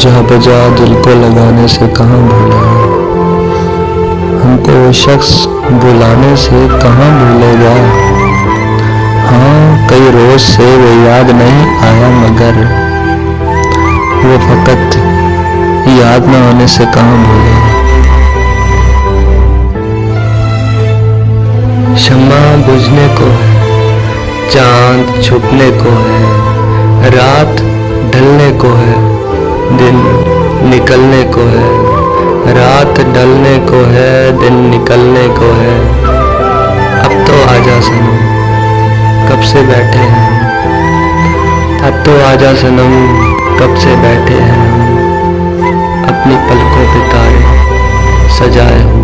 जा बजा दिल को लगाने से कहाँ भूला, हमको वो शख्स बुलाने से कहाँ भूलेगा। हाँ कई रोज से वो याद नहीं आया, मगर वो फकत याद न आने से कहाँ भूलेगा। शम्मा बुझने को है, चांद छुपने को है, रात ढलने को है, दिन निकलने को है। रात ढलने को है, दिन निकलने को है। अब तो आजा सनम, कब से बैठे हैं। अब तो आजा सनम, कब से बैठे हैं। अपनी पलकों पे तारे सजाए हुए।